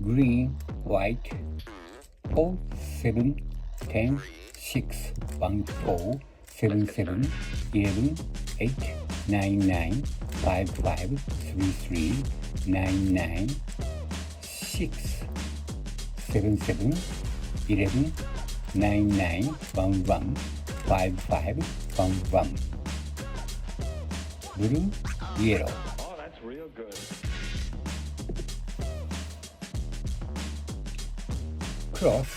green, white, 4, 7, 10, 6, 1, 4, 7, 7, 11, 8, 9, 9, 5, 5, 3, 3, 9, 9, 6, 7, 7, 11, 9, 9, 1, 1, 5, 5, 1, 1. Blue, yellow. Oh, that's real good. Cross.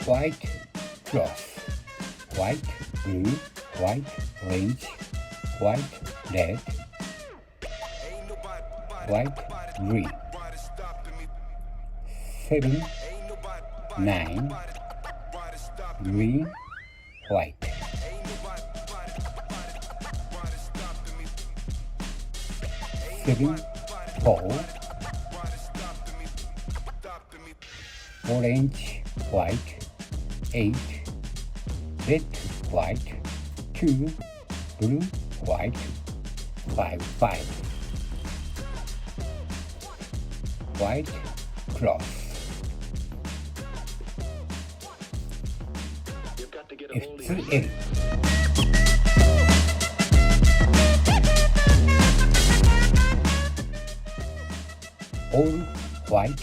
White, cross. White, blue, white, orange, white, red, white, green. 7, 9, green, white. 7, 4, orange, white, 8, red, white, 2, blue, white, 5, 5. White, cross. You've got to get a hold of F2L. it. All white,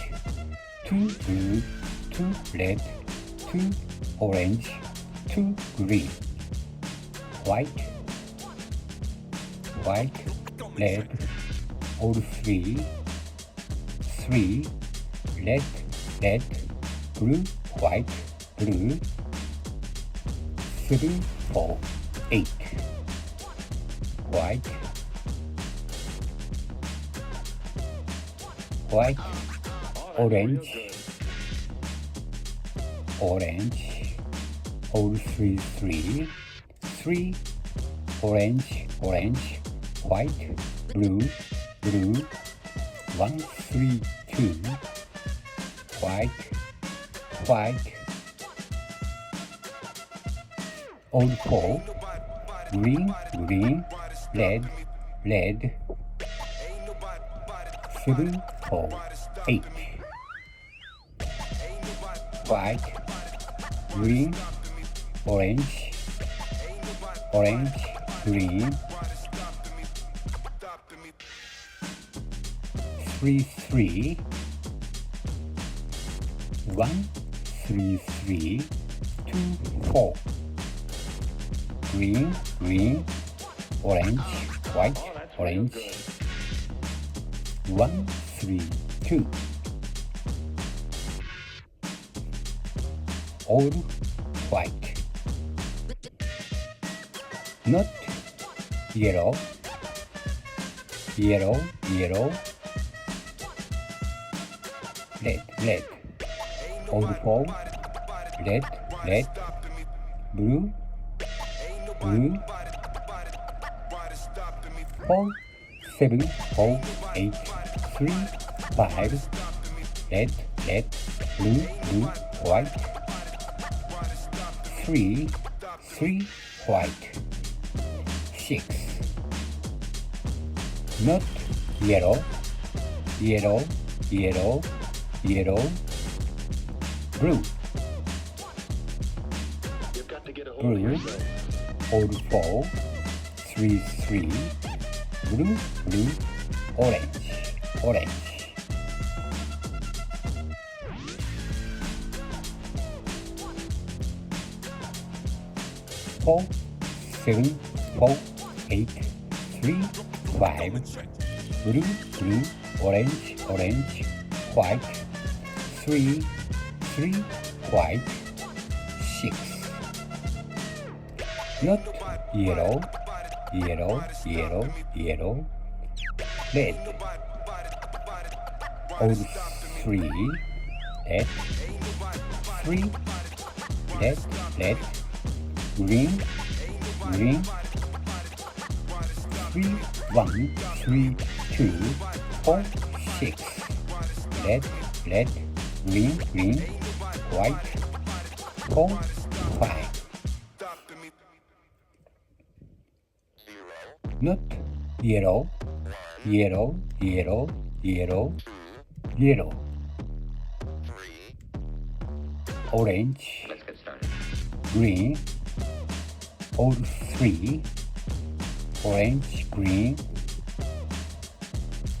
2 blue, 2 red, 2 orange, 2 green. White, white, red, all 3, 3, red, red, blue, white, blue, 7, 4, 8. White, white, orange, orange, all 3, 3, 3, orange, orange, white, blue, blue, 1, 3, 2, white, white, all 4, green, green, red, red, 7, 4, 8. White, green, orange, orange, green, 3, 3, 1, 3, 3, 2, 4. Green, green, orange, white, orange, 1, 3, 2. All white. Not yellow, yellow, yellow, red, red. All 4, red, red, blue, blue, 4, 7, 4, 8, 3, 5, red, red, blue, blue, white, 3, 3, white, 6. Not yellow, yellow, yellow, yellow, blue, You've got to get a hold of blue, yourself. all 4, 3, 3, blue, blue, orange, orange. 4, 7, 4, 8, 3, 5, blue, blue, orange, orange, white, 3, 3, white, 6. Not yellow, yellow, yellow, yellow, red. All 3, red, 3, red, red, green, green, 3, 1, 3, 2, 4, 6, red, red, green, green, white, 4, 5. 0. not yellow, yellow, yellow, yellow, yellow, orange, Let's get started. green, all three, orange, green,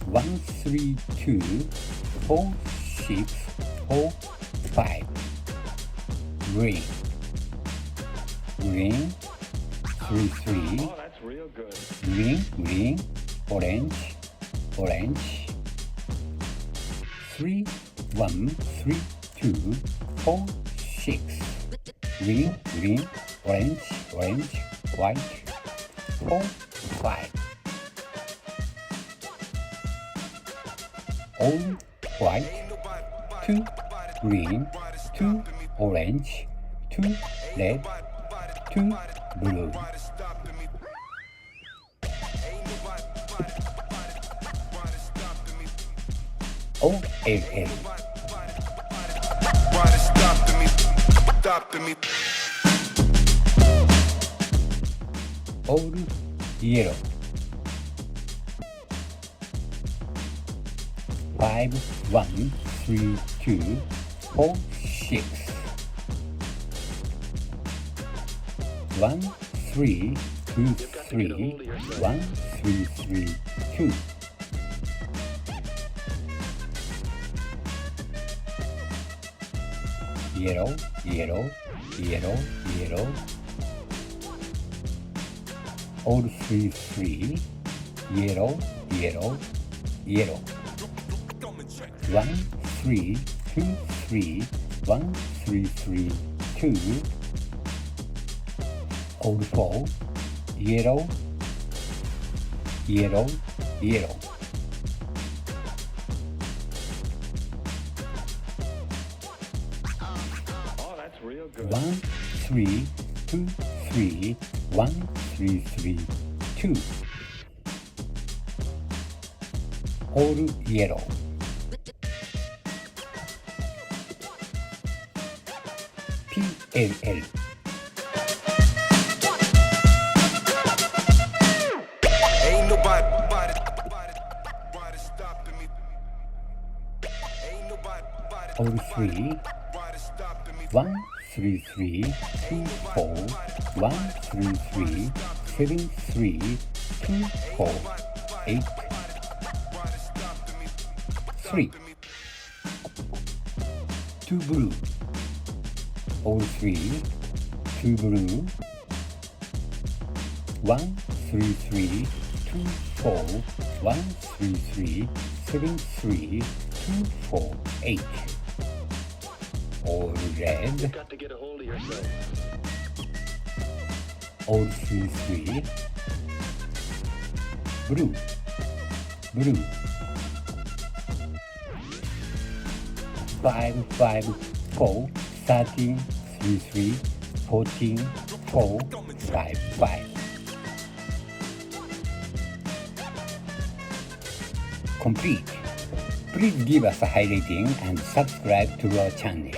1, 3, 2, 4, 6, 4, 5, green, green, 3, 3, Oh, that's real good. green, green, orange, orange, 3, 1, 3, 2, 4, 6, green, green, orange, orange, white, 4, 5, all white, 2 green, 2 orange, 2 red, 2 blue. OLL. Why they stopping me? Stopping me. All yellow. 5, 1, 3, 2, 4, 6. 1, 3, 2, 3, 1, 3, 3, 2. Yellow, yellow, yellow, yellow. All 3, 3. Yellow, yellow, yellow. 1, 3, 2, 3, 1, 3, 3, 2. All 4. Yellow, yellow, yellow. Oh, that's real good. 1, 3, 2, 3, 1, 3, 3, 2. All yellow. PLL. Ain't nobody stopping me. Ain't nobody All 3. stopping me. 1, 3, 3, 2, 4, 1, 3, 3, 7, 3, 2, 4, 8, 3. 2 blue. All 3, 2 blue. 1, 3, 3, 2, 4, 1, 3, 3, 7, 3, 2, 4, 8. All red. You've got to get a hold of yourself. All 3, 3. Blue, blue. 5, 5, 4, 13, 3, 3, 14, 4, 5, 5. Complete. Please give us a high rating and subscribe to our channel.